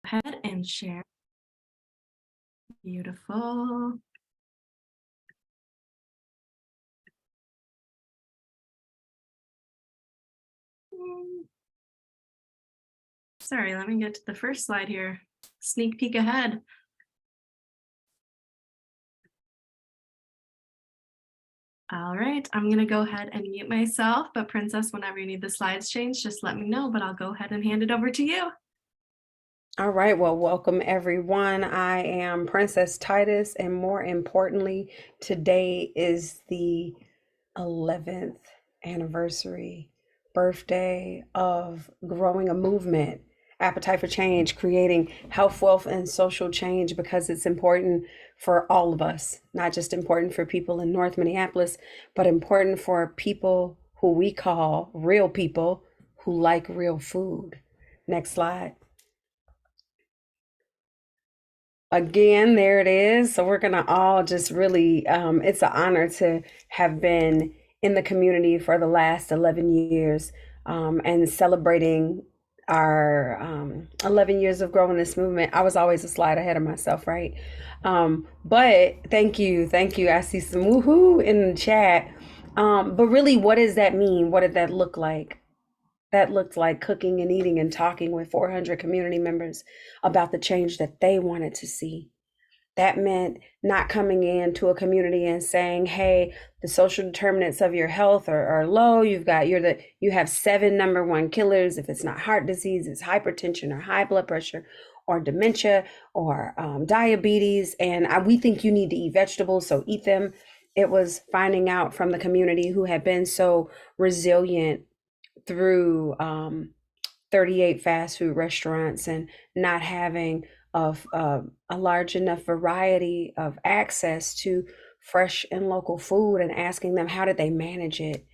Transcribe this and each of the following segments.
Ahead and share. Beautiful. Sorry, let me get to the first slide here. Sneak peek ahead. All right, I'm gonna go ahead and mute myself, but Princess, whenever you need the slides changed, just let me know, but I'll go ahead and hand it over to you. All right, well, welcome everyone. I am Princess Titus, and more importantly, today is the 11th anniversary birthday of growing a movement, Appetite for Change, creating health, wealth, and social change because it's important for all of us, not just important for people in North Minneapolis, but important for people who we call real people who like real food. Next slide. Again, there it is. So we're gonna all just really, it's an honor to have been in the community for the last 11 years, and celebrating our 11 years of growing this movement. I was always a slide ahead of myself, right? But thank you. I see some woohoo in the chat. But really, what does that mean? What did that look like? That looked like cooking and eating and talking with 400 community members about the change that they wanted to see. That meant not coming into a community and saying, hey, the social determinants of your health are low. You have 7 number one killers. If it's not heart disease, it's hypertension or high blood pressure or dementia or diabetes. And we think you need to eat vegetables, so eat them. It was finding out from the community who had been so resilient through 38 fast food restaurants and not having a large enough variety of access to fresh and local food, and asking them how did they manage it,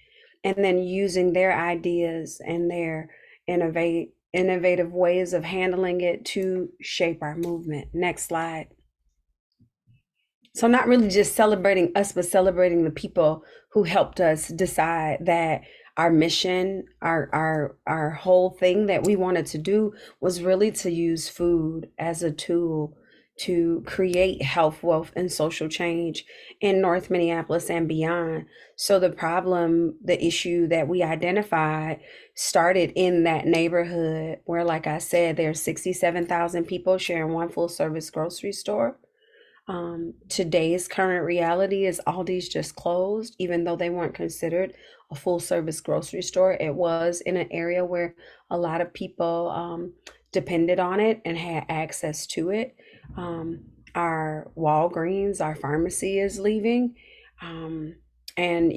and then using their ideas and their innovative ways of handling it to shape our movement. Next slide. So not really just celebrating us, but celebrating the people who helped us decide that our mission, our whole thing that we wanted to do was really to use food as a tool to create health, wealth, and social change in North Minneapolis and beyond. So the issue that we identified started in that neighborhood where, like I said, there's 67,000 people sharing one full service grocery store. Today's current reality is Aldi's just closed, even though they weren't considered a full service grocery store. It was in an area where a lot of people depended on it and had access to it. Our Walgreens, our pharmacy is leaving. Um, and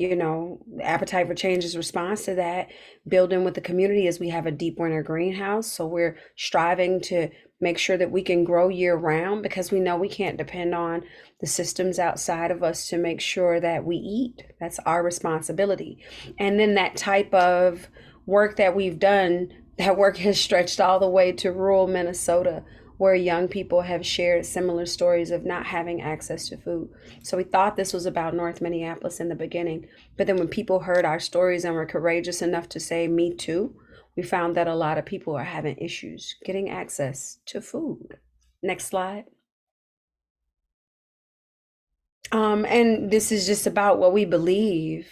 Appetite for Change's response to that, building with the community, is we have a deep winter greenhouse. So we're striving to make sure that we can grow year round, because we know we can't depend on the systems outside of us to make sure that we eat. That's our responsibility. And then that type of work that we've done, that work has stretched all the way to rural Minnesota, where young people have shared similar stories of not having access to food. So we thought this was about North Minneapolis in the beginning. But then when people heard our stories and were courageous enough to say, me too, we found that a lot of people are having issues getting access to food. Next slide. And this is just about what we believe.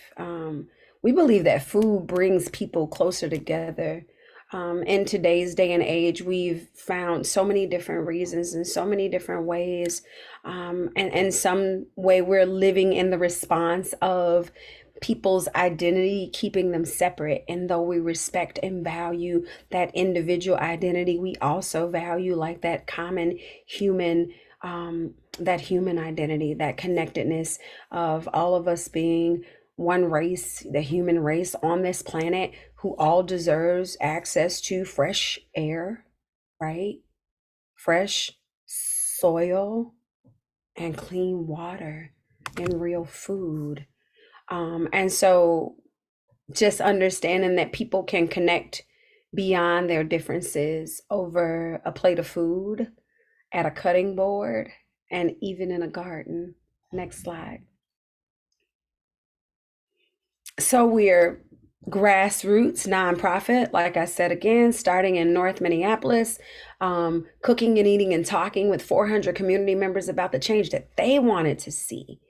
We believe that food brings people closer together. In today's day and age, we've found so many different reasons and so many different ways. And some way we're living in the response of people's identity, keeping them separate. And though we respect and value that individual identity, we also value like that common human, that human identity, that connectedness of all of us being one race, the human race on this planet, who all deserves access to fresh air, right? Fresh soil and clean water and real food. And so just understanding that people can connect beyond their differences over a plate of food, at a cutting board, and even in a garden. Next slide. So we're grassroots nonprofit, like I said again, starting in North Minneapolis, cooking and eating and talking with 400 community members about the change that they wanted to see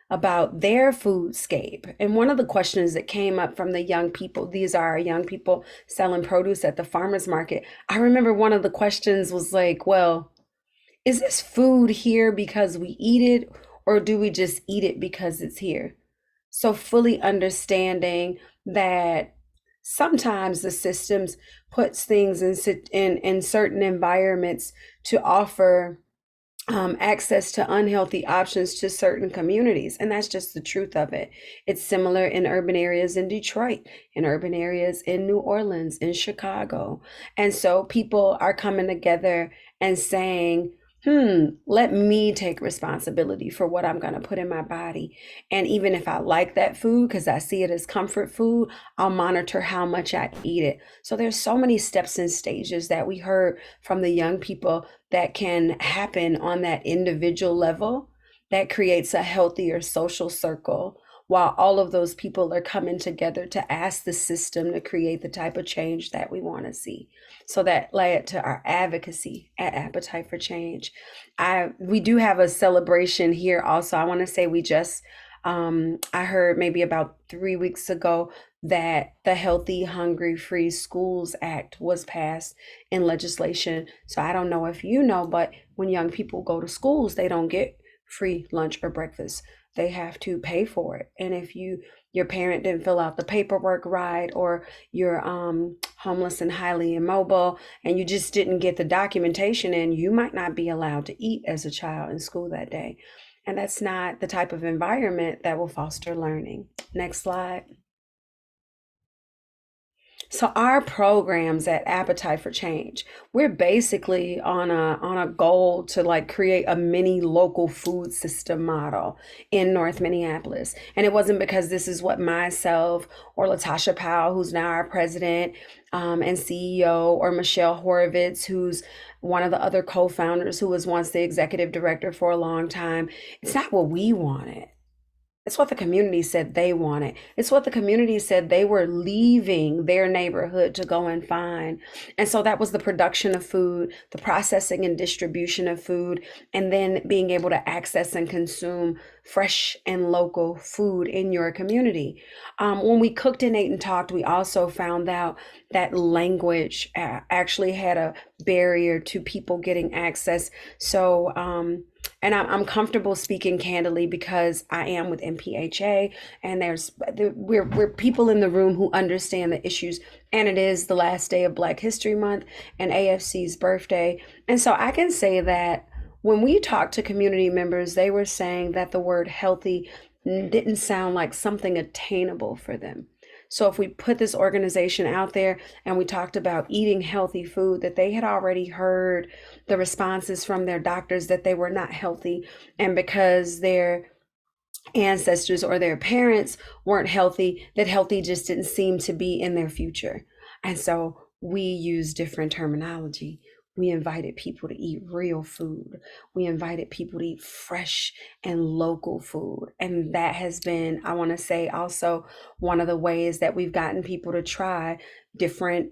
about their foodscape. And one of the questions that came up from the young people, these are our young people selling produce at the farmers market. I remember one of the questions was like, well, is this food here because we eat it, or do we just eat it because it's here? So fully understanding that sometimes the systems puts things in certain environments to offer access to unhealthy options to certain communities. And that's just the truth of it. It's similar in urban areas in Detroit, in urban areas in New Orleans, in Chicago. And so people are coming together and saying, let me take responsibility for what I'm going to put in my body. And even if I like that food, because I see it as comfort food, I'll monitor how much I eat it. So there's so many steps and stages that we heard from the young people that can happen on that individual level that creates a healthier social circle, while all of those people are coming together to ask the system to create the type of change that we want to see. So that led to our advocacy at Appetite for Change. We do have a celebration here also. I want to say we just I heard maybe about 3 weeks ago that the Healthy, Hungry, Free Schools Act was passed in legislation. So I don't know if you know, but when young people go to schools, they don't get free lunch or breakfast. They have to pay for it. And if your parent didn't fill out the paperwork right, or you're homeless and highly immobile, and you just didn't get the documentation in, you might not be allowed to eat as a child in school that day. And that's not the type of environment that will foster learning. Next slide. So our programs at Appetite for Change, we're basically on a goal to like create a mini local food system model in North Minneapolis. And it wasn't because this is what myself or Latasha Powell, who's now our president and CEO, or Michelle Horowitz, who's one of the other co-founders, who was once the executive director for a long time. It's not what we wanted. It's what the community said they wanted. It's what the community said they were leaving their neighborhood to go and find. And so that was the production of food, the processing and distribution of food, and then being able to access and consume fresh and local food in your community. When we cooked and ate and talked, we also found out that language actually had a barrier to people getting access. So, and I'm comfortable speaking candidly because I am with MPHA, and we're people in the room who understand the issues, and it is the last day of Black History Month and AFC's birthday. And so I can say that when we talked to community members, they were saying that the word healthy didn't sound like something attainable for them. So if we put this organization out there and we talked about eating healthy food, that they had already heard the responses from their doctors that they were not healthy. And because their ancestors or their parents weren't healthy, that healthy just didn't seem to be in their future. And so we use different terminology. We invited people to eat real food. We invited people to eat fresh and local food. And that has been, I want to say, also one of the ways that we've gotten people to try different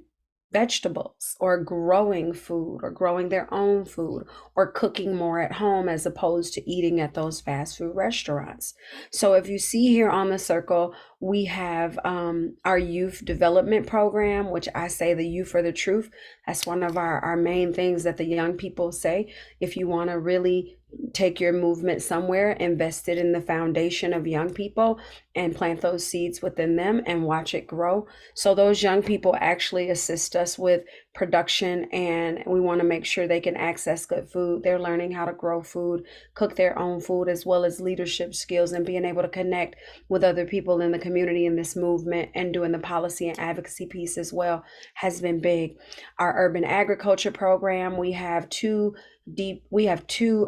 vegetables, or growing food, or growing their own food, or cooking more at home as opposed to eating at those fast food restaurants. So if you see here on the circle, we have our youth development program, which I say the youth for the truth. That's one of our main things that the young people say. If you want to really take your movement somewhere, invest it in the foundation of young people and plant those seeds within them and watch it grow. So those young people actually assist us with production, and we want to make sure they can access good food. They're learning how to grow food, cook their own food, as well as leadership skills, and being able to connect with other people in the community in this movement, and doing the policy and advocacy piece as well has been big. Our urban agriculture program, we have two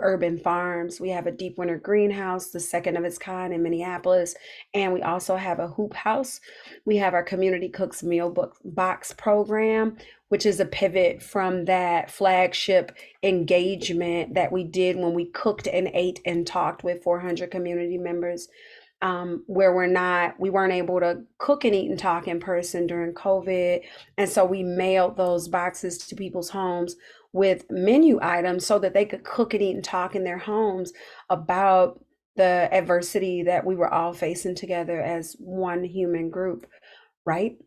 urban farms. We have a deep winter greenhouse, the second of its kind in Minneapolis, and we also have a hoop house. We have our Community Cooks Meal Box program, which is a pivot from that flagship engagement that we did when we cooked and ate and talked with 400 community members. where we weren't able to cook and eat and talk in person during COVID. And so we mailed those boxes to people's homes with menu items so that they could cook and eat and talk in their homes about the adversity that we were all facing together as one human group, right?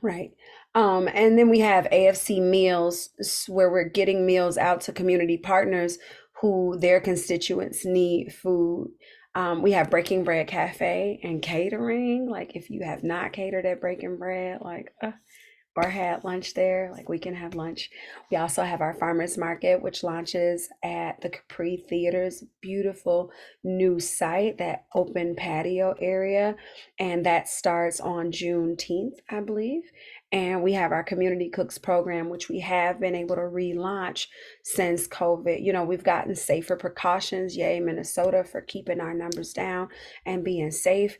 Right. And then we have AFC Meals, where we're getting meals out to community partners who their constituents need food. We have Breaking Bread Cafe and catering. Like, if you have not catered at Breaking Bread, like, or had lunch there, like, we can have lunch. We also have our farmers market, which launches at the Capri Theater's beautiful new site, that open patio area, and that starts on Juneteenth, I believe. And we have our Community Cooks program, which we have been able to relaunch since COVID. You know, we've gotten safer precautions. Yay, Minnesota, for keeping our numbers down and being safe,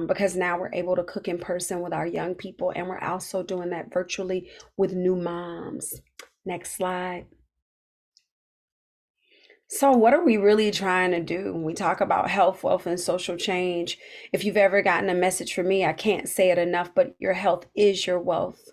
because now we're able to cook in person with our young people, and we're also doing that virtually with new moms. Next slide. So, what are we really trying to do when we talk about health, wealth, and social change? If you've ever gotten a message from me, I can't say it enough, but your health is your wealth.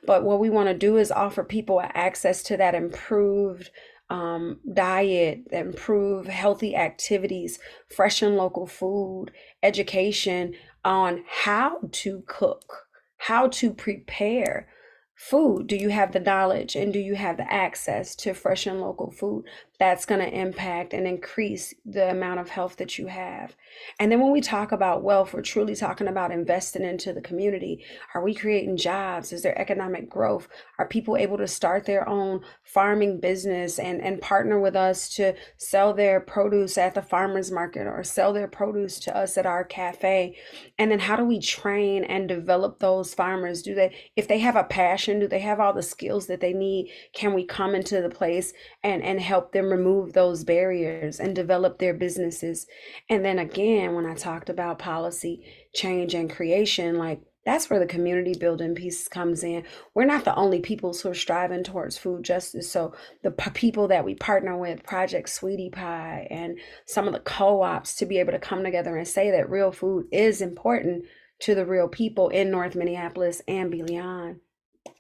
But what we want to do is offer people access to that improved diet, improve healthy activities, fresh and local food, education on how to cook, how to prepare food. Do you have the knowledge and do you have the access to fresh and local food? That's going to impact and increase the amount of health that you have. And then when we talk about wealth, we're truly talking about investing into the community. Are we creating jobs? Is there economic growth? Are people able to start their own farming business and partner with us to sell their produce at the farmers market, or sell their produce to us at our cafe? And then how do we train and develop those farmers? If they have a passion, do they have all the skills that they need? Can we come into the place and help them remove those barriers and develop their businesses? And then again, when I talked about policy change and creation, like, that's where the community building piece comes in. We're not the only peoples who are striving towards food justice. So the people that we partner with, Project Sweetie Pie, and some of the co-ops, to be able to come together and say that real food is important to the real people in North Minneapolis and beyond.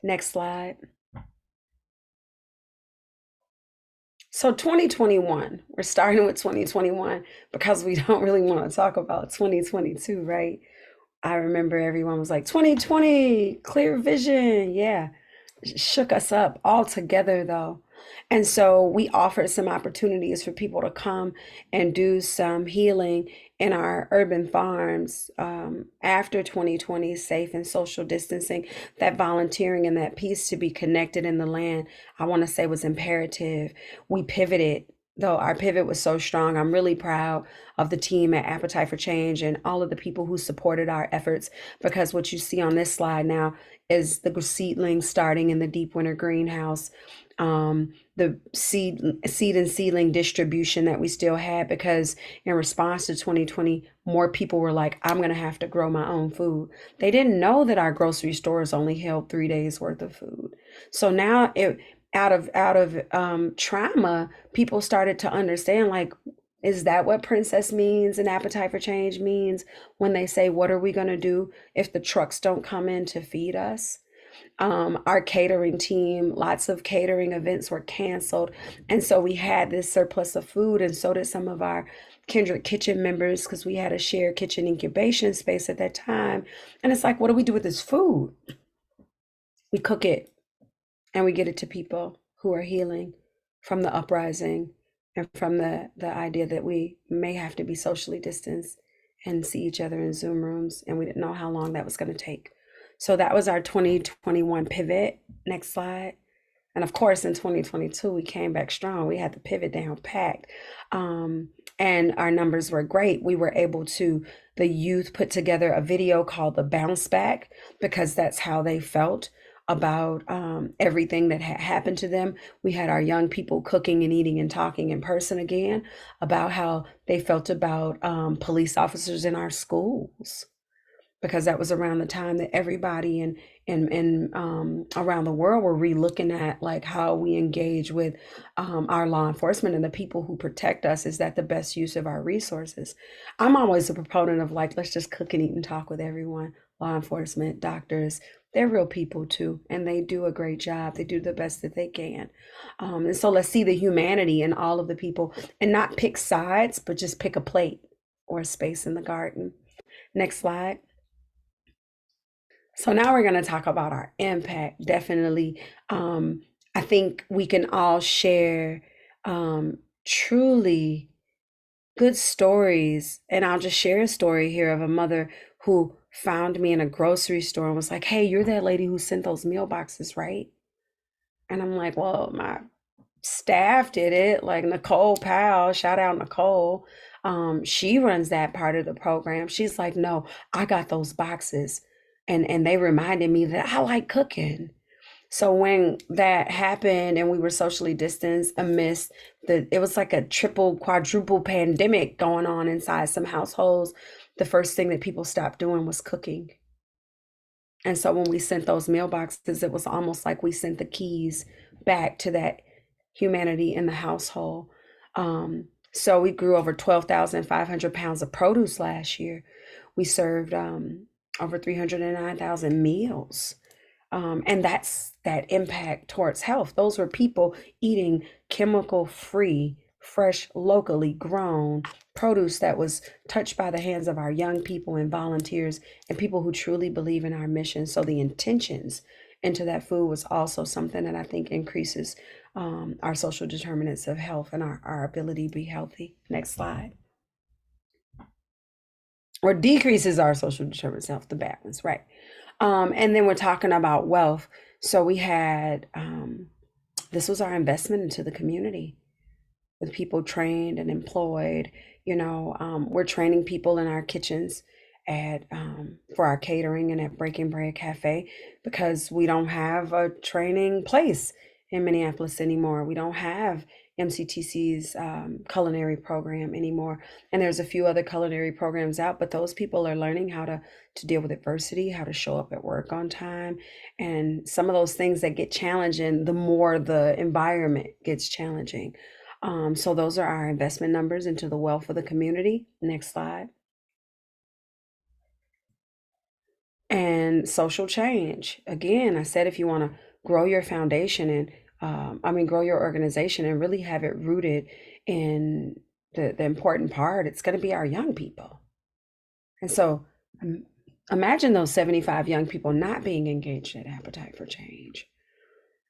Next slide. So 2021, we're starting with 2021 because we don't really want to talk about 2022, right? I remember everyone was like, 2020, clear vision. Yeah, shook us up all together though. And so we offered some opportunities for people to come and do some healing in our urban farms, after 2020, safe and social distancing. That volunteering and that piece to be connected in the land, I want to say, was imperative. We pivoted. Though our pivot was so strong, I'm really proud of the team at Appetite for Change and all of the people who supported our efforts, because what you see on this slide now is the seedlings starting in the deep winter greenhouse, the seed and seedling distribution that we still had, because in response to 2020, more people were like, I'm going to have to grow my own food. They didn't know that our grocery stores only held 3 days worth of food. So now, out of trauma, people started to understand, like, is that what Princess means and Appetite for Change means when they say, what are we going to do if the trucks don't come in to feed us? Our catering team, lots of catering events were canceled. And so we had this surplus of food, and so did some of our Kindred Kitchen members, because we had a shared kitchen incubation space at that time. And it's like, what do we do with this food? We cook it and we get it to people who are healing from the uprising and from the idea that we may have to be socially distanced and see each other in Zoom rooms. And we didn't know how long that was going to take. So that was our 2021 pivot. Next slide. And of course, in 2022, we came back strong. We had the pivot down packed. And our numbers were great. We were able to, the youth put together a video called The Bounce Back, because that's how they felt about everything that had happened to them. We had our young people cooking and eating and talking in person again about how they felt about police officers in our schools, because that was around the time that everybody and around the world were re-looking at like how we engage with our law enforcement and the people who protect us. Is that the best use of our resources? I'm always a proponent of like, let's just cook and eat and talk with everyone. Law enforcement, doctors, they're real people too, and they do a great job. They do the best that they can. And so let's see the humanity in all of the people and not pick sides, but just pick a plate or a space in the garden. Next slide. So now we're going to talk about our impact. Definitely, I think we can all share truly good stories. And I'll just share a story here of a mother who found me in a grocery store and was like, "Hey, you're that lady who sent those meal boxes, right?" And I'm like, "Well, my staff did it, like Nicole Powell, shout out Nicole. She runs that part of the program." She's like, "No, I got those boxes." And they reminded me that I like cooking. So when that happened and we were socially distanced amidst it was like a triple, quadruple pandemic going on inside some households, the first thing that people stopped doing was cooking. And so when we sent those mailboxes, it was almost like we sent the keys back to that humanity in the household. So we grew over 12,500 pounds of produce last year. We served over 309,000 meals. And that's that impact towards health. Those were people eating chemical free, fresh, locally grown produce that was touched by the hands of our young people and volunteers and people who truly believe in our mission. So the intentions into that food was also something that I think increases our social determinants of health and our ability to be healthy. Next slide. Or decreases our social determinants of health, the balance, right? And then we're talking about wealth. So we had this was our investment into the community with people trained and employed. We're training people in our kitchens at for our catering and at Breaking Bread Cafe because we don't have a training place in Minneapolis anymore. We don't have MCTC's culinary program anymore. And there's a few other culinary programs out, but those people are learning how to deal with adversity, how to show up at work on time, and some of those things that get challenging, the more the environment gets challenging. So those are our investment numbers into the wealth of the community. Next slide. And social change. Again, I said if you want to grow your foundation and grow your organization and really have it rooted in the important part, it's going to be our young people. And so imagine those 75 young people not being engaged at Appetite for Change.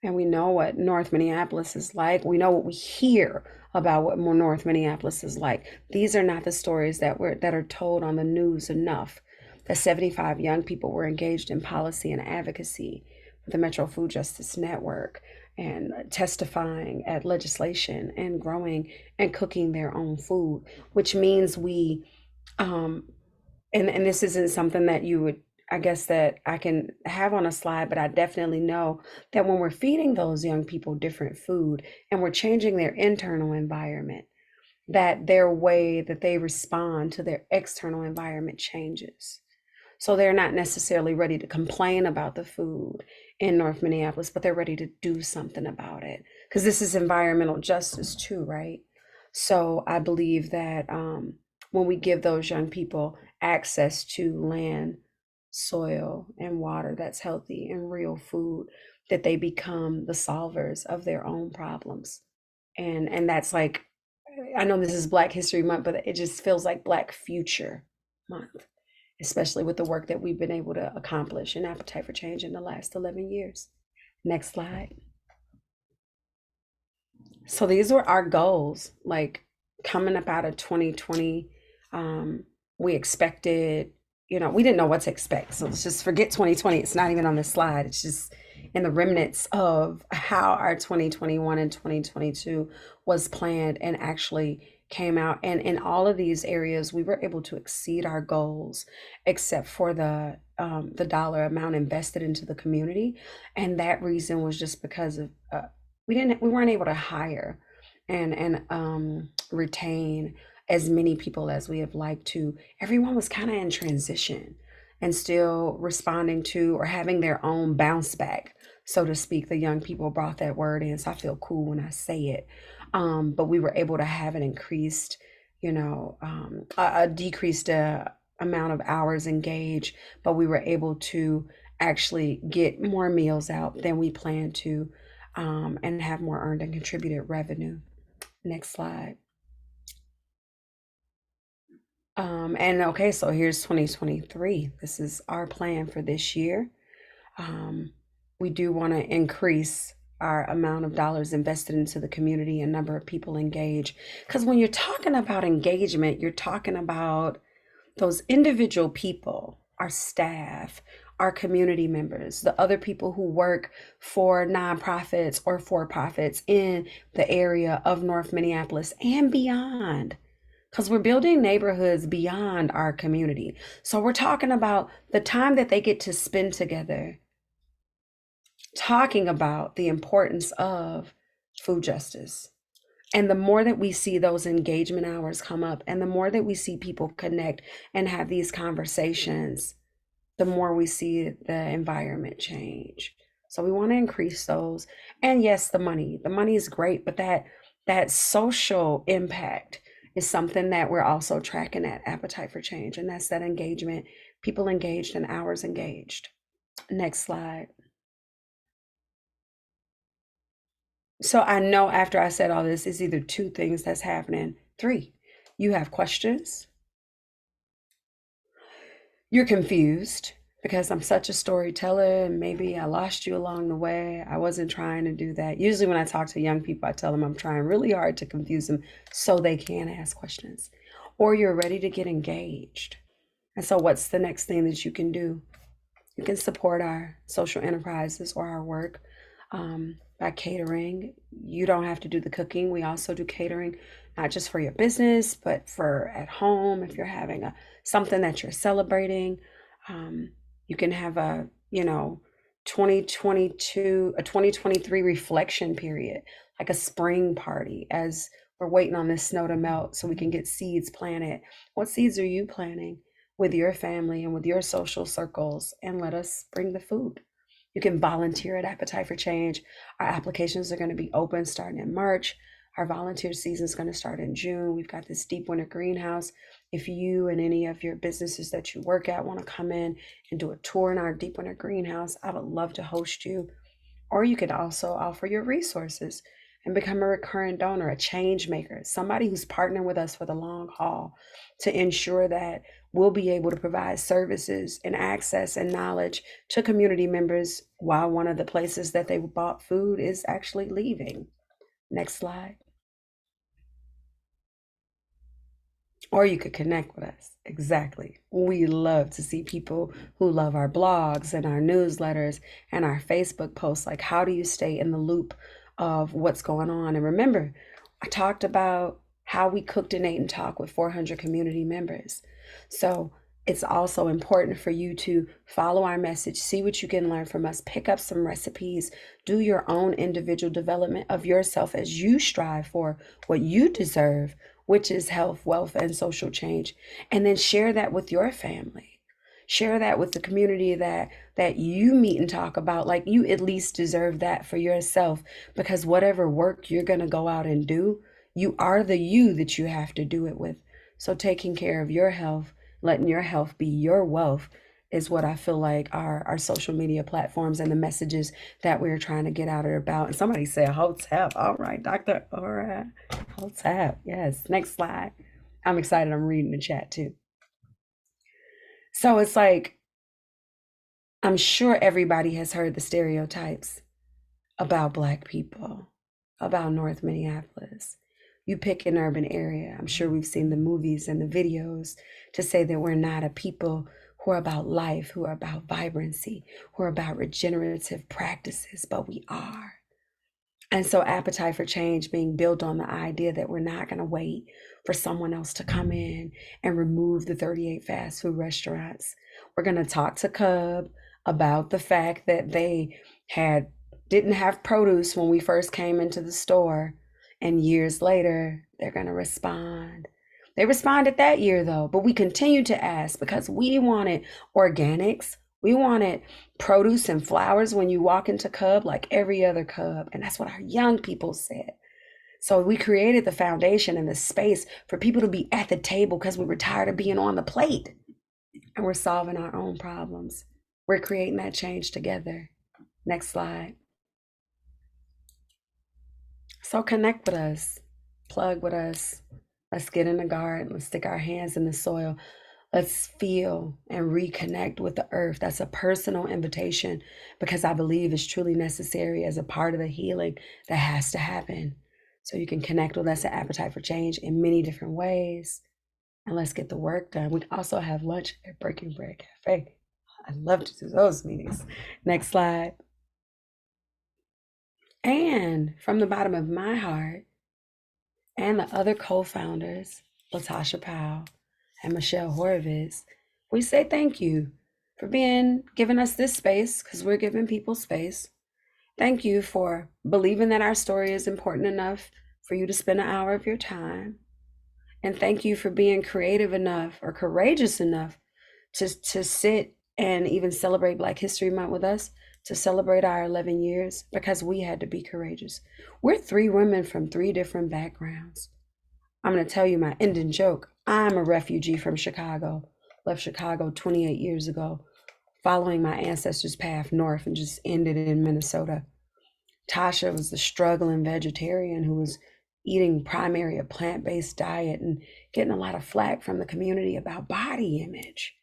And we know what North Minneapolis is like. We know what we hear about what North Minneapolis is like. These are not the stories that are told on the news enough. That 75 young people were engaged in policy and advocacy for the Metro Food Justice Network and testifying at legislation and growing and cooking their own food, which means we and this isn't something that you would, I guess, that I can have on a slide, but I definitely know that when we're feeding those young people different food and we're changing their internal environment, that their way that they respond to their external environment changes. So they're not necessarily ready to complain about the food in North Minneapolis, but they're ready to do something about it. Because this is environmental justice too, right? So I believe that when we give those young people access to land, soil, and water that's healthy and real food, that they become the solvers of their own problems. And that's like, I know this is Black History Month, but it just feels like Black Future Month, especially with the work that we've been able to accomplish in Appetite for Change in the last 11 years. Next slide. So these were our goals, like coming up out of 2020. We expected, we didn't know what to expect. So let's just forget 2020. It's not even on this slide. It's just in the remnants of how our 2021 and 2022 was planned and actually came out. And in all of these areas, we were able to exceed our goals, except for the dollar amount invested into the community. And that reason was just because of we weren't able to hire and retain as many people as we have liked to. Everyone was kind of in transition. and still responding to or having their own bounce back, so to speak. The young people brought that word in, so I feel cool when I say it. But we were able to have an increased, a decreased amount of hours engaged, but we were able to actually get more meals out than we planned to, and have more earned and contributed revenue. Next slide. And okay, so here's 2023. This is our plan for this year. We do want to increase our amount of dollars invested into the community and number of people engaged. Because when you're talking about engagement, you're talking about those individual people, our staff, our community members, the other people who work for nonprofits or for profits in the area of North Minneapolis and beyond. Because we're building neighborhoods beyond our community. So we're talking about the time that they get to spend together, talking about the importance of food justice. And the more that we see those engagement hours come up, and the more that we see people connect and have these conversations, the more we see the environment change. So we want to increase those. And yes, the money is great, but that social impact is something that we're also tracking at Appetite for Change. And that's that engagement, people engaged and hours engaged. Next slide. So I know after I said all this, it's either two things that's happening. Three, you have questions. You're confused because I'm such a storyteller and maybe I lost you along the way. I wasn't trying to do that. Usually when I talk to young people, I tell them I'm trying really hard to confuse them so they can ask questions. Or you're ready to get engaged. And so what's the next thing that you can do? You can support our social enterprises or our work, by catering. You don't have to do the cooking. We also do catering, not just for your business, but for at home. If you're having something that you're celebrating, you can have a 2023 reflection period, like a spring party, as we're waiting on this snow to melt so we can get seeds planted. What seeds are you planting with your family and with your social circles? And let us bring the food. You can volunteer at Appetite for Change. Our applications are going to be open starting in March. Our volunteer season is going to start in June. We've got this deep winter greenhouse. If you and any of your businesses that you work at want to come in and do a tour in our deep winter greenhouse, I would love to host you. Or you could also offer your resources and become a recurrent donor, a change maker, somebody who's partnering with us for the long haul to ensure that we'll be able to provide services and access and knowledge to community members while one of the places that they bought food is actually leaving. Next slide. Or you could connect with us. Exactly. We love to see people who love our blogs and our newsletters and our Facebook posts. Like, how do you stay in the loop of what's going on? And remember, I talked about how we cooked and ate and talked with 400 community members. So it's also important for you to follow our message, see what you can learn from us, pick up some recipes, do your own individual development of yourself as you strive for what you deserve, which is health, wealth, and social change. And then share that with your family. Share that with the community that you meet and talk about. Like, you at least deserve that for yourself, because whatever work you're going to go out and do, you are the you that you have to do it with. So taking care of your health, letting your health be your wealth, is what I feel like our social media platforms and the messages that we're trying to get out are about. And somebody said Hotep. All right, Dr. All right. Hotep. Yes. Next slide. I'm excited. I'm reading the chat too. So it's like, I'm sure everybody has heard the stereotypes about Black people, about North Minneapolis. You pick an urban area. I'm sure we've seen the movies and the videos to say that we're not a people who are about life, who are about vibrancy, who are about regenerative practices, but we are. And so Appetite for Change being built on the idea that we're not going to wait for someone else to come in and remove the 38 fast food restaurants. We're going to talk to Cub about the fact that they didn't have produce when we first came into the store, and years later they're going to respond. They responded that year though, but we continued to ask because we wanted organics. We wanted produce and flowers when you walk into Cub like every other Cub. And that's what our young people said. So we created the foundation and the space for people to be at the table because we were tired of being on the plate. And we're solving our own problems. We're creating that change together. Next slide. So connect with us, plug with us. Let's get in the garden. Let's stick our hands in the soil. Let's feel and reconnect with the earth. That's a personal invitation because I believe it's truly necessary as a part of the healing that has to happen. So you can connect with us at Appetite for Change in many different ways. And let's get the work done. We also have lunch at Breaking Bread Cafe. I love to do those meetings. Next slide. And from the bottom of my heart and the other co-founders, Latasha Powell and Michelle Horowitz, we say thank you for giving us this space because we're giving people space. Thank you for believing that our story is important enough for you to spend an hour of your time. And thank you for being creative enough or courageous enough to sit and even celebrate Black History Month with us, to celebrate our 11 years, because we had to be courageous. We're 3 women from 3 different backgrounds. I'm going to tell you my ending joke. I'm a refugee from Chicago, left Chicago 28 years ago, following my ancestors' path north and just ended in Minnesota. Tasha was the struggling vegetarian who was eating primary a plant-based diet and getting a lot of flack from the community about body image.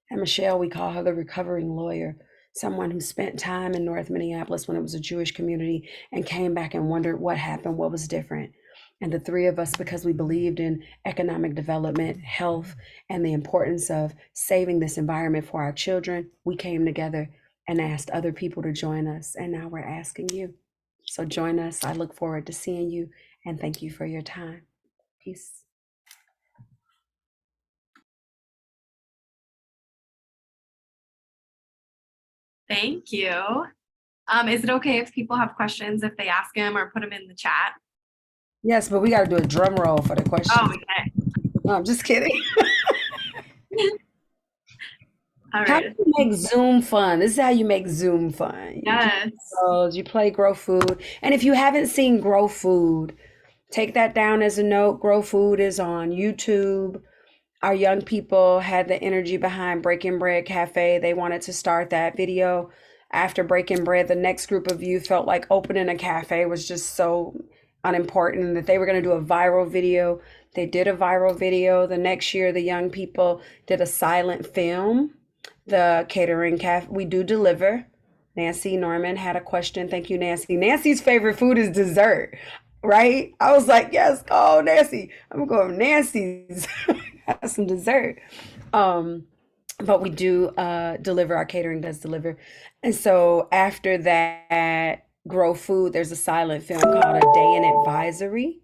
And Michelle, we call her the recovering lawyer, someone who spent time in North Minneapolis when it was a Jewish community and came back and wondered what happened, what was different. And the 3 of us, because we believed in economic development, health, and the importance of saving this environment for our children, we came together and asked other people to join us. And now we're asking you. So join us. I look forward to seeing you, and thank you for your time. Peace. Thank you. Is it okay if people have questions, if they ask them or put them in the chat? Yes, but we got to do a drum roll for the question. Oh, okay. No, I'm just kidding. All How right. do you make Zoom fun? This is how you make Zoom fun. Yes. You play Grow Food. And if you haven't seen Grow Food, take that down as a note. Grow Food is on YouTube. Our young people had the energy behind Breaking Bread Cafe. They wanted to start that video. After Breaking Bread, the next group of you felt like opening a cafe was just so unimportant that they were going to do a viral video. They did a viral video. The next year, the young people did a silent film. The catering cafe, we do deliver. Nancy Norman had a question. Thank you, Nancy. Nancy's favorite food is dessert, right? I was like, yes, go, Nancy. I'm going to go to Nancy's. Have some dessert. But we do deliver. Our catering does deliver. And so after that, Grow Food, there's a silent film called A Day in Advisory.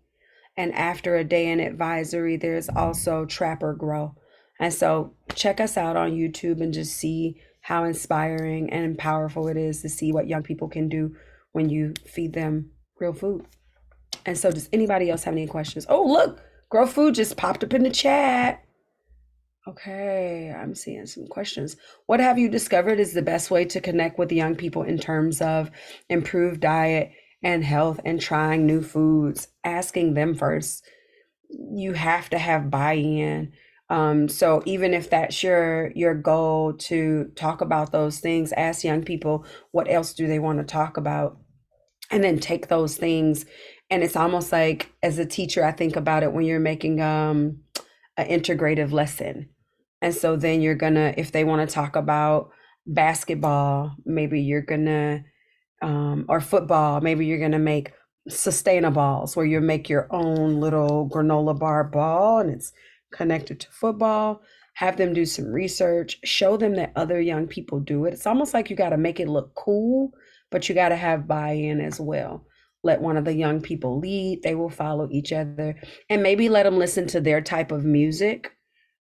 And after A Day in Advisory, there's also Trapper Grow. And so check us out on YouTube and just see how inspiring and powerful it is to see what young people can do when you feed them real food. And so does anybody else have any questions? Oh, look, Grow Food just popped up in the chat. Okay, I'm seeing some questions. What have you discovered is the best way to connect with the young people in terms of improved diet and health and trying new foods? Asking them first. You have to have buy-in. So even if that's your goal to talk about those things, ask young people what else do they want to talk about, and then take those things. And it's almost like as a teacher, I think about it when you're making an integrative lesson. And so then you're gonna, if they want to talk about basketball, maybe you're gonna, or football, maybe you're gonna make sustainables where you make your own little granola bar ball and it's connected to football. Have them do some research, show them that other young people do it. It's almost like you got to make it look cool, but you got to have buy-in as well. Let one of the young people lead, they will follow each other, and maybe let them listen to their type of music.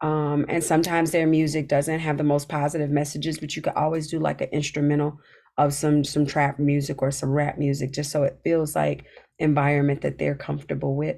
And sometimes their music doesn't have the most positive messages, but you could always do like an instrumental of some trap music or some rap music, just so it feels like environment that they're comfortable with.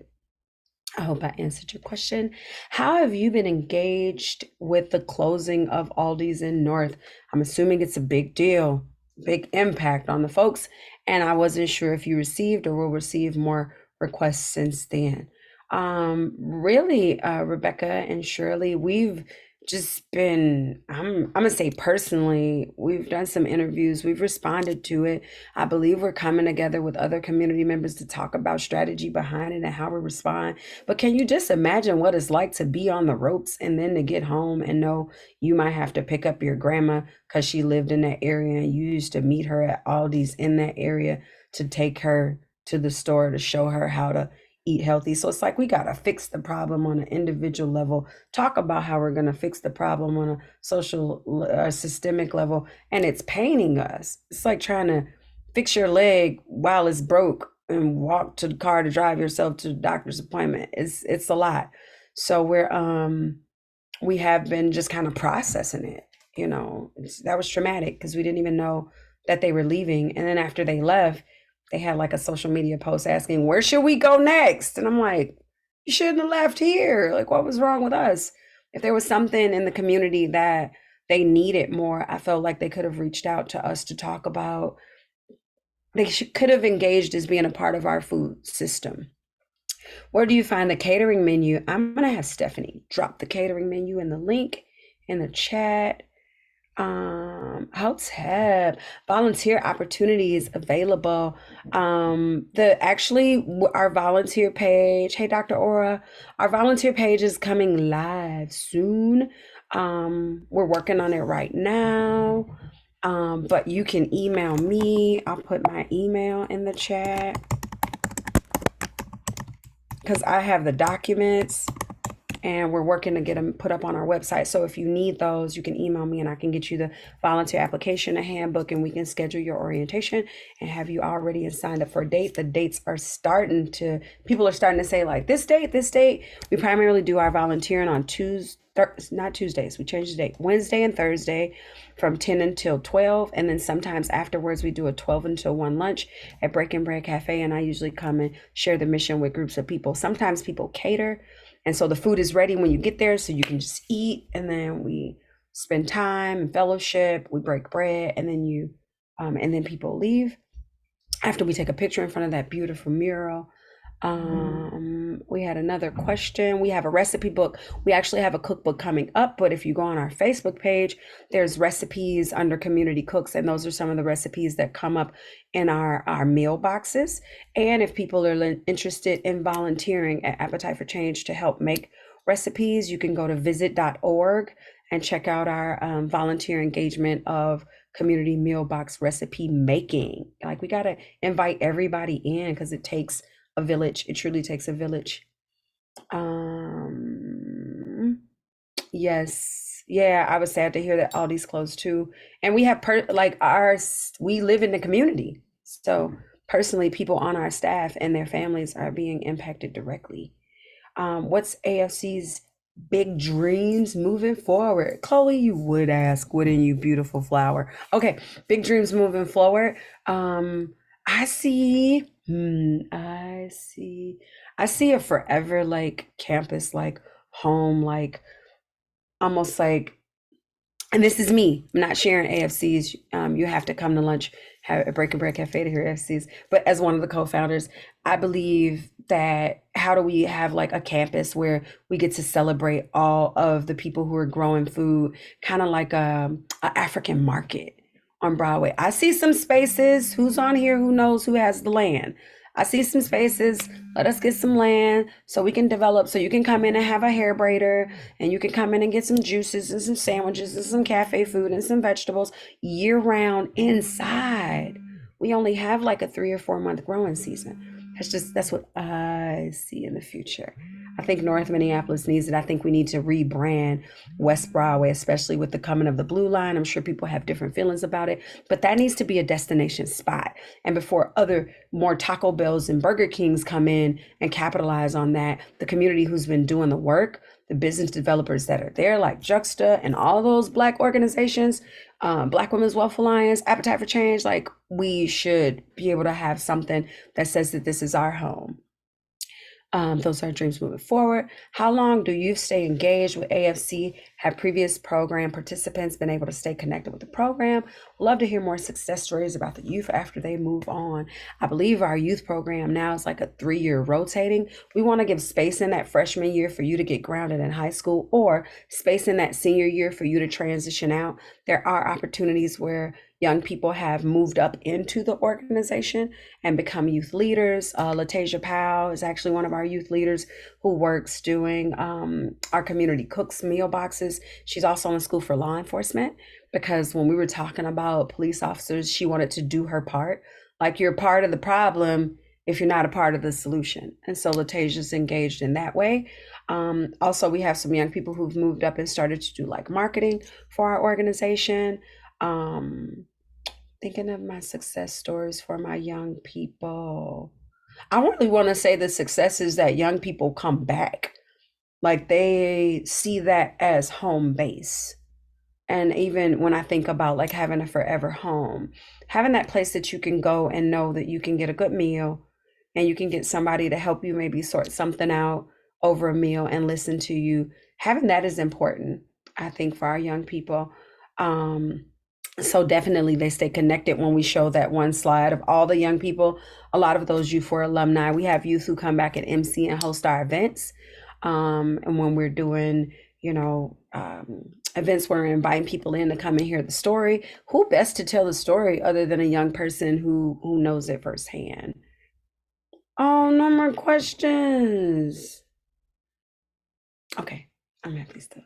I hope I answered your question. How have you been engaged with the closing of Aldi's in North? I'm assuming it's a big deal, big impact on the folks, and I wasn't sure if you received or will receive more requests since then. Really, Rebecca and Shirley, we've just been, I'm gonna say personally, we've done some interviews, we've responded to it. I believe we're coming together with other community members to talk about strategy behind it and how we respond. But can you just imagine what it's like to be on the ropes and then to get home and know you might have to pick up your grandma because she lived in that area and you used to meet her at Aldi's in that area to take her to the store to show her how to eat healthy. So it's like we got to fix the problem on an individual level, talk about how we're going to fix the problem on a social, systemic level, and it's paining us. It's like trying to fix your leg while it's broke and walk to the car to drive yourself to the doctor's appointment. It's a lot. So we have been just kind of processing it. That was traumatic because we didn't even know that they were leaving. And then after they left, they had like a social media post asking, where should we go next? And I'm like, you shouldn't have left here. Like, what was wrong with us? If there was something in the community that they needed more, I felt like they could have reached out to us to talk about. They could have engaged as being a part of our food system. Where do you find the catering menu? I'm going to have Stephanie drop the catering menu in the link in the chat. Hotep volunteer opportunities available. Our volunteer page. Hey, Dr. Aura, our volunteer page is coming live soon. We're working on it right now. But you can email me. I'll put my email in the chat because I have the documents and we're working to get them put up on our website. So if you need those, you can email me and I can get you the volunteer application, a handbook, and we can schedule your orientation and have you all ready and signed up for a date. The dates are people are starting to say like this date. We primarily do our volunteering on not Tuesdays. We changed the date, Wednesday and Thursday from 10 until 12. And then sometimes afterwards we do a 12 until 1 lunch at Breaking Bread Cafe. And I usually come and share the mission with groups of people. Sometimes people cater. And so the food is ready when you get there, so you can just eat, and then we spend time and fellowship. We break bread, and then people leave after we take a picture in front of that beautiful mural. We had another question. We have a recipe book. We actually have a cookbook coming up, but if you go on our Facebook page, there's recipes under Community Cooks, and those are some of the recipes that come up in our meal boxes. And if people are interested in volunteering at Appetite for Change to help make recipes, you can go to visit.org and check out our volunteer engagement of community meal box recipe making. Like, we got to invite everybody in because it takes a village. It truly takes a village. Yes. Yeah, I was sad to hear that Aldi's closed too. And we have we live in the community. So personally, people on our staff and their families are being impacted directly. What's AFC's big dreams moving forward? Chloe, you would ask, wouldn't you, beautiful flower? Okay, big dreams moving forward. I see a forever like campus, like home, like almost like, and this is me, I'm not sharing AFCs. You have to come to lunch at Breaking Bread Cafe to hear AFCs. But as one of the co-founders, I believe that how do we have like a campus where we get to celebrate all of the people who are growing food, kind of like a African market on Broadway. I see some spaces. Who's on here? Who knows who has the land? I see some spaces. Let us get some land so we can develop. So you can come in and have a hair braider, and you can come in and get some juices and some sandwiches and some cafe food and some vegetables year round inside. We only have like a 3 or 4 month growing season. That's what I see in the future. I think North Minneapolis needs it. I think we need to rebrand West Broadway, especially with the coming of the Blue Line. I'm sure people have different feelings about it, but that needs to be a destination spot. And before other more Taco Bells and Burger Kings come in and capitalize on that, the community who's been doing the work, the business developers that are there, like Juxta and all those Black organizations, Black Women's Wealth Alliance, Appetite for Change, like, we should be able to have something that says that this is our home. Those are dreams moving forward. How long do youth stay engaged with AFC? Have previous program participants been able to stay connected with the program? Love to hear more success stories about the youth after they move on. I believe our youth program now is like a 3-year rotating. We want to give space in that freshman year for you to get grounded in high school, or space in that senior year for you to transition out. There are opportunities where young people have moved up into the organization and become youth leaders. Latasia Powell is actually one of our youth leaders who works doing our community cooks meal boxes. She's also in school for law enforcement, because when we were talking about police officers, she wanted to do her part. Like, you're part of the problem if you're not a part of the solution. And so Latasia's engaged in that way. Also, we have some young people who've moved up and started to do like marketing for our organization. Thinking of my success stories for my young people. I really want to say the success is that young people come back. Like, they see that as home base. And even when I think about like having a forever home, having that place that you can go and know that you can get a good meal, and you can get somebody to help you maybe sort something out over a meal and listen to you. Having that is important, I think, for our young people. So definitely they stay connected. When we show that one slide of all the young people, a lot of those U4 alumni, we have youth who come back and MC and host our events. And when we're doing, events where we're inviting people in to come and hear the story, who best to tell the story other than a young person who knows it firsthand? Oh, no more questions. Okay, I'm happy still.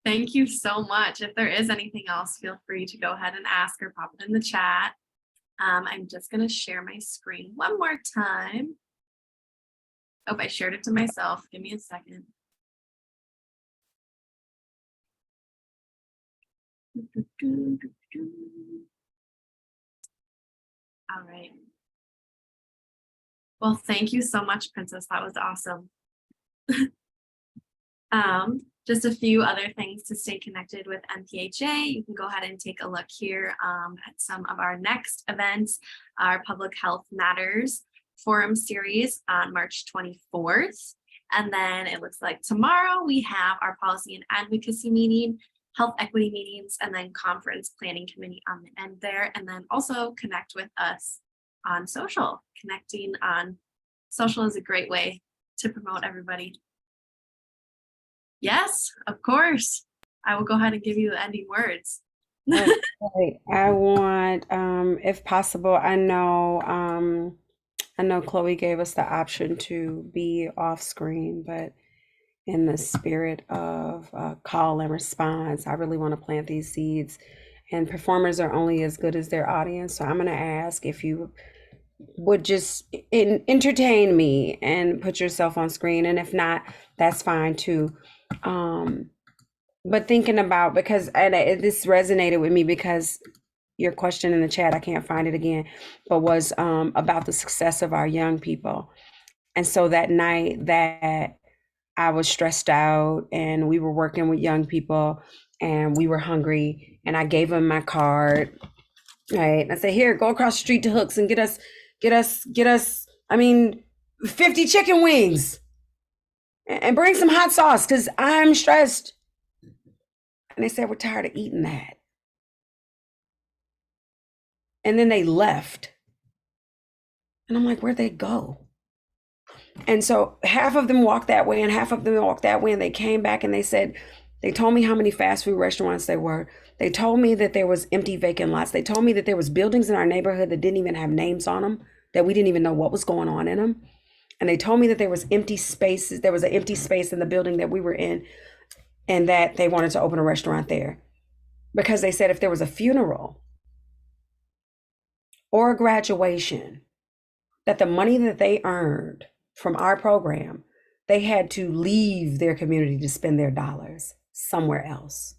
Thank you so much. If there is anything else, feel free to go ahead and ask or pop it in the chat. I'm just going to share my screen one more time. Oh, I shared it to myself. Give me a second. All right. Well, thank you so much, Princess. That was awesome. Just a few other things to stay connected with NPHA. You can go ahead and take a look here at some of our next events. Our Public Health Matters Forum series on March 24th. And then it looks like tomorrow we have our Policy and Advocacy meeting, Health Equity meetings, and then Conference Planning Committee on the end there. And then also connect with us on social. Connecting on social is a great way to promote everybody. Yes, of course. I will go ahead and give you the ending words. Okay. I want, if possible, I know Chloe gave us the option to be off screen, but in the spirit of call and response, I really want to plant these seeds. And performers are only as good as their audience. So I'm going to ask if you would just entertain me and put yourself on screen. And if not, that's fine too. But thinking about, because this resonated with me, because your question in the chat, I can't find it again, but was about the success of our young people. And so that night that I was stressed out and we were working with young people and we were hungry, and I gave them my card, right? And I said, here, go across the street to Hooks and get us, 50 chicken wings and bring some hot sauce because I'm stressed. And they said, we're tired of eating that. And then they left. And I'm like, where'd they go? And so half of them walked that way and half of them walked that way. And they came back and they said, they told me how many fast food restaurants they were. They told me that there was empty vacant lots. They told me that there was buildings in our neighborhood that didn't even have names on them, that we didn't even know what was going on in them. And they told me that there was empty spaces. There was an empty space in the building that we were in, and that they wanted to open a restaurant there because they said if there was a funeral or a graduation, that the money that they earned from our program, they had to leave their community to spend their dollars somewhere else.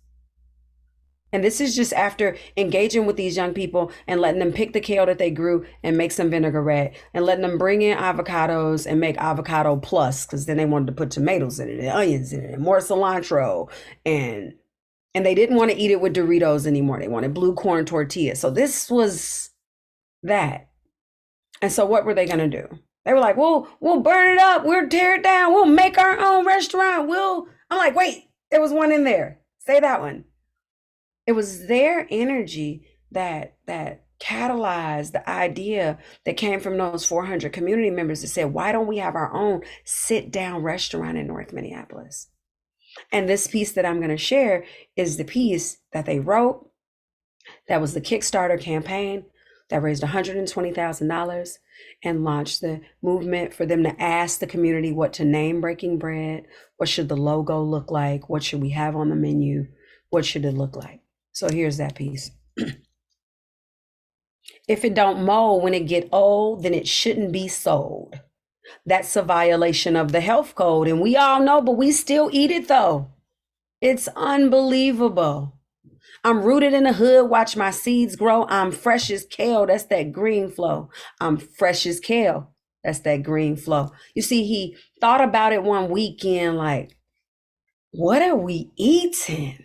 And this is just after engaging with these young people and letting them pick the kale that they grew and make some vinaigrette, and letting them bring in avocados and make avocado plus, because then they wanted to put tomatoes in it and onions in it and more cilantro. And they didn't want to eat it with Doritos anymore. They wanted blue corn tortillas. So this was that. And so what were they going to do? They were like, we'll burn it up. We'll tear it down. We'll make our own restaurant. I'm like, wait, there was one in there. Say that one. It was their energy that catalyzed the idea that came from those 400 community members that said, why don't we have our own sit down restaurant in North Minneapolis? And this piece that I'm going to share is the piece that they wrote. That was the Kickstarter campaign that raised $120,000 and launched the movement for them to ask the community what to name Breaking Bread. What should the logo look like? What should we have on the menu? What should it look like? So here's that piece. If it don't mold when it get old, then it shouldn't be sold. That's a violation of the health code. And we all know, but we still eat it though. It's unbelievable. I'm rooted in the hood, watch my seeds grow. I'm fresh as kale, that's that green flow. I'm fresh as kale, that's that green flow. You see, he thought about it one weekend like, what are we eating?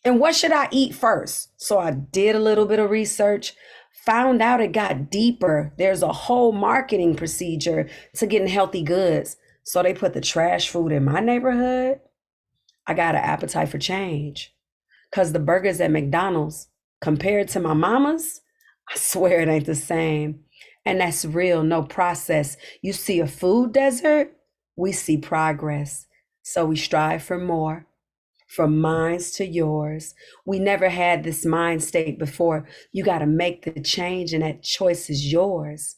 And what should I eat first? So I did a little bit of research, found out it got deeper. There's a whole marketing procedure to getting healthy goods. So they put the trash food in my neighborhood. I got an appetite for change. Because the burgers at McDonald's, compared to my mama's, I swear it ain't the same. And that's real, no process. You see a food desert, we see progress. So we strive for more, from minds to yours. We never had this mind state before. You got to make the change, and that choice is yours.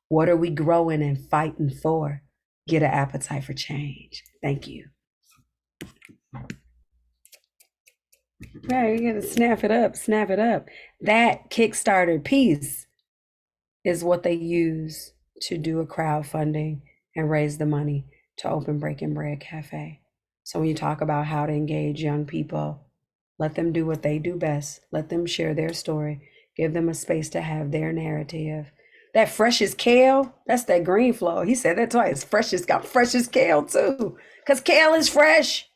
What are we growing and fighting for? Get an appetite for change. Thank you. Right, you gotta snap it up, snap it up. That Kickstarter piece is what they use to do a crowdfunding and raise the money to open Breaking Bread Cafe. So when you talk about how to engage young people, let them do what they do best. Let them share their story. Give them a space to have their narrative. That fresh as kale, that's that green flow. He said that twice. Fresh as got fresh as kale too. Because kale is fresh.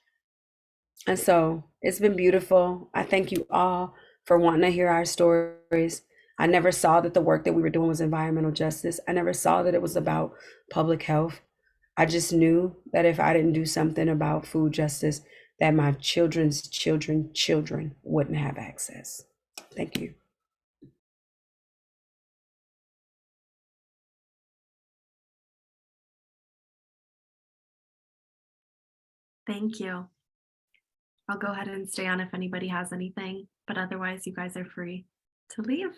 And so it's been beautiful. I thank you all for wanting to hear our stories. I never saw that the work that we were doing was environmental justice. I never saw that it was about public health. I just knew that if I didn't do something about food justice, that my children's children wouldn't have access. Thank you. Thank you. I'll go ahead and stay on if anybody has anything, but otherwise you guys are free to leave.